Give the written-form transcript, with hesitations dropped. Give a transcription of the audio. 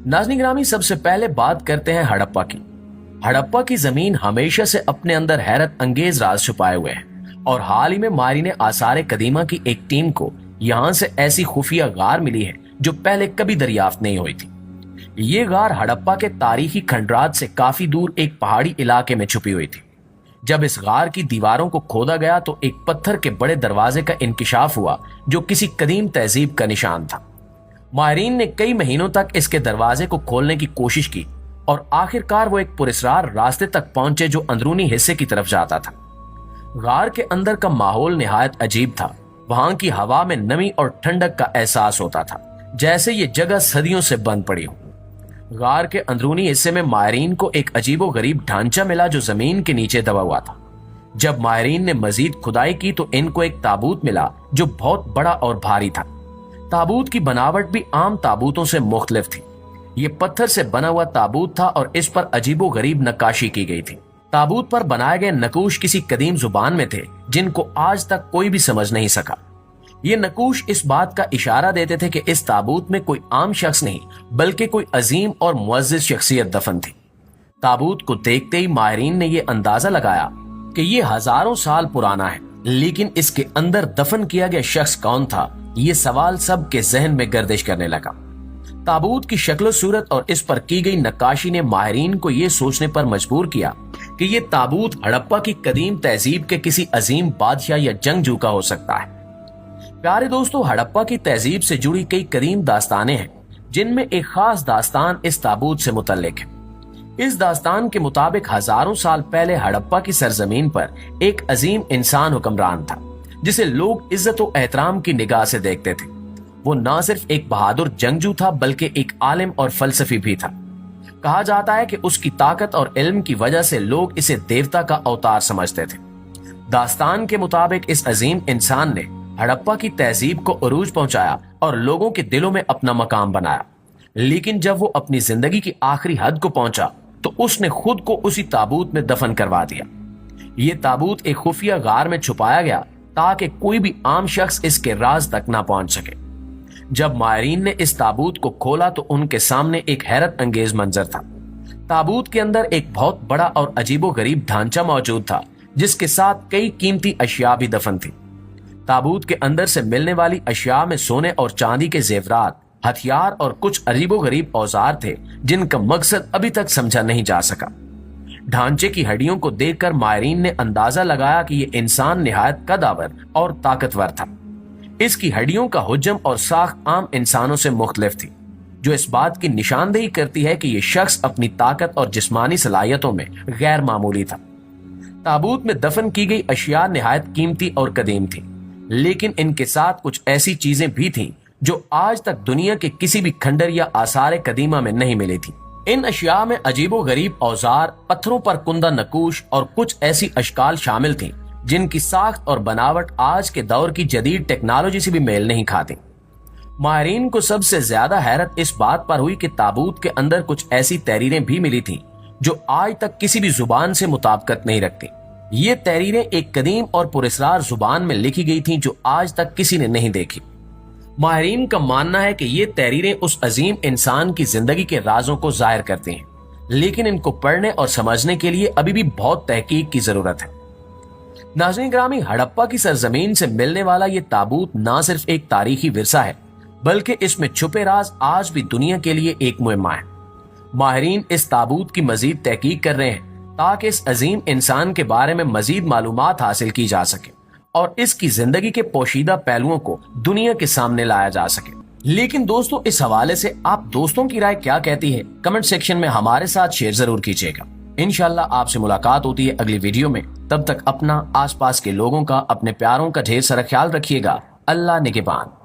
नाज़रीन ग्रामी, सबसे पहले बात करते हैं हड़प्पा की। हड़प्पा की जमीन हमेशा से अपने अंदर हैरत अंगेज राज छुपाए हुए हैं और हाल ही में माहिरीन आसार कदीमा की एक टीम को यहाँ से ऐसी खुफिया गार मिली है जो पहले कभी दरियाफ्त नहीं हुई थी। ये गार हड़प्पा के तारीखी खंडरात से काफी दूर एक पहाड़ी इलाके में छुपी हुई थी। जब इस गार की दीवारों को खोदा गया तो एक पत्थर के बड़े दरवाजे का इंकिशाफ हुआ जो किसी कदीम तहजीब का निशान था। माहिरीन ने कई महीनों तक इसके दरवाजे को खोलने की कोशिश की और आखिरकार वो एक पुरस्कार रास्ते तक पहुंचे जो अंदरूनी हिस्से की तरफ जाता था। गार के अंदर का माहौल निहायत अजीब था। वहां की हवा में नमी और ठंडक का एहसास होता था, जैसे ये जगह सदियों से बंद पड़ी हो। गार के अंदरूनी हिस्से में माहिरीन को एक अजीबो गरीब ढांचा मिला जो जमीन के नीचे दबा हुआ था। जब माहिरीन ने मजीद खुदाई की तो इनको एक ताबूत मिला जो बहुत बड़ा और भारी था। ताबूत की बनावट भी आम ताबूतों से मुख्तलिफ थी। ये पत्थर से बना हुआ ताबूत था और इस पर अजीबो गरीब नक्काशी की गई थी। ताबूत पर बनाए गए नकूश किसी कदीम जुबान में थे जिनको आज तक कोई भी समझ नहीं सका। ये नकूश इस बात का इशारा देते थे कि इस ताबूत में कोई आम शख्स नहीं बल्कि कोई अजीम और मुअज्जिज शख्सियत दफन थी। ताबूत को देखते ही माहिरीन ने यह अंदाजा लगाया कि ये हजारों साल पुराना है, लेकिन इसके अंदर दफन किया गया शख्स कौन था, ये सवाल सबके जहन में गर्दिश करने लगा। ताबूत की शक्ल सूरत और इस पर की गई नक्काशी ने माहिरीन को यह सोचने पर मजबूर किया कि ये ताबूत हड़प्पा की कदीम तहजीब के किसी अजीम बादशाह या जंगजू का हो सकता है। प्यारे दोस्तों, हड़प्पा की तहजीब से जुड़ी कई कदीम दास्तानें हैं जिनमें एक खास दास्तान इस ताबूत से मुतल्लिक है। इस दास्तान के मुताबिक हजारों साल पहले हड़प्पा की सरजमीन पर एक अजीम इंसान हुक्मरान था जिसे लोग इज्जत और एहतराम की निगाह से देखते थे। वो न सिर्फ एक बहादुर जंगजू था बल्कि एक आलिम और फलसफी भी था। कहा जाता है कि उसकी ताकत और इल्म की वजह से लोग इसे देवता का अवतार समझते थे। दास्तान के मुताबिक इस अजीम इंसान ने हड़प्पा की तहजीब को उरूज पहुंचाया और लोगों के दिलों में अपना मकाम बनाया। लेकिन जब वो अपनी जिंदगी की आखिरी हद को पहुंचा तो उसने खुद को उसी ताबूत में दफन करवा दिया। ये ताबूत एक खुफिया गार में छुपाया गया ताकि कोई भी आम शख्स इसके राज तक ना पहुंच सके। जब माहिरीन ने इस ताबूत को खोला तो उनके सामने एक हैरत अंगेज मंजर था। ताबूत के अंदर एक बहुत बड़ा और अजीबो गरीब ढांचा मौजूद था जिसके साथ कई कीमती अशिया भी दफन थी। ताबूत के अंदर से मिलने वाली अशिया में सोने और चांदी के जेवरात, हथियार और कुछ अजीबो गरीब औजार थे जिनका मकसद अभी तक समझा नहीं जा सका। ढांचे की हड्डियों को देखकर माहिरीन ने अंदाजा लगाया कि ये इंसान निहायत कदावर और ताकतवर था। इसकी हड्डियों का हुज्म और साख आम इंसानों से मुख्तलिफ थी, जो इस बात की निशानदेही करती है कि यह शख्स अपनी ताकत और जिस्मानी सलाहियतों में गैर मामूली था। ताबूत में दफन की गई अशिया निहायत कीमती और कदीम थी, लेकिन इनके साथ कुछ ऐसी चीजें भी थीं जो आज तक दुनिया के किसी भी खंडर या आसार कदीमा में नहीं मिली थी। इन अशिया में अजीबो गरीब औजार, पत्थरों पर कुंदा नकूश और कुछ ऐसी अशकाल शामिल थी जिनकी साख्त और बनावट आज के दौर की जदीद टेक्नोलॉजी से भी मेल नहीं खाती। माहिरीन को सबसे ज्यादा हैरत इस बात पर हुई कि ताबूत के अंदर कुछ ऐसी तहरीरें भी मिली थीं जो आज तक किसी भी जुबान से मुताबिकत नहीं रखती। ये तहरीरें एक कदीम और पुरस्कार जुबान में लिखी गई थीं जो आज तक किसी ने नहीं देखी। माहिरीन का मानना है कि ये तहरीरें उस अजीम इंसान की जिंदगी के राजों को जाहिर करती हैं, लेकिन इनको पढ़ने और समझने के लिए अभी भी बहुत तहकीक की जरूरत है। नाज़रीन ग्रामी, हड़प्पा की सरजमीन से मिलने वाला ये ताबूत न सिर्फ एक तारीखी विरसा है बल्कि इसमें छुपे राज आज भी दुनिया के लिए एक मुहिम्मा है। माहिरीन इस ताबूत की मजीद तहकीक कर रहे हैं ताकि इस अजीम इंसान के बारे में मजीद मालूमात हासिल की जा सके और इसकी जिंदगी के पोशीदा पहलुओं को दुनिया के सामने लाया जा सके। लेकिन दोस्तों, इस हवाले से आप दोस्तों की राय क्या कहती है, कमेंट सेक्शन में हमारे साथ शेयर जरूर कीजिएगा। इंशाल्लाह आपसे मुलाकात होती है अगली वीडियो में। तब तक अपना, आसपास के लोगों का, अपने प्यारों का ढेर सारा ख्याल रखिएगा। अल्लाह निगहबान।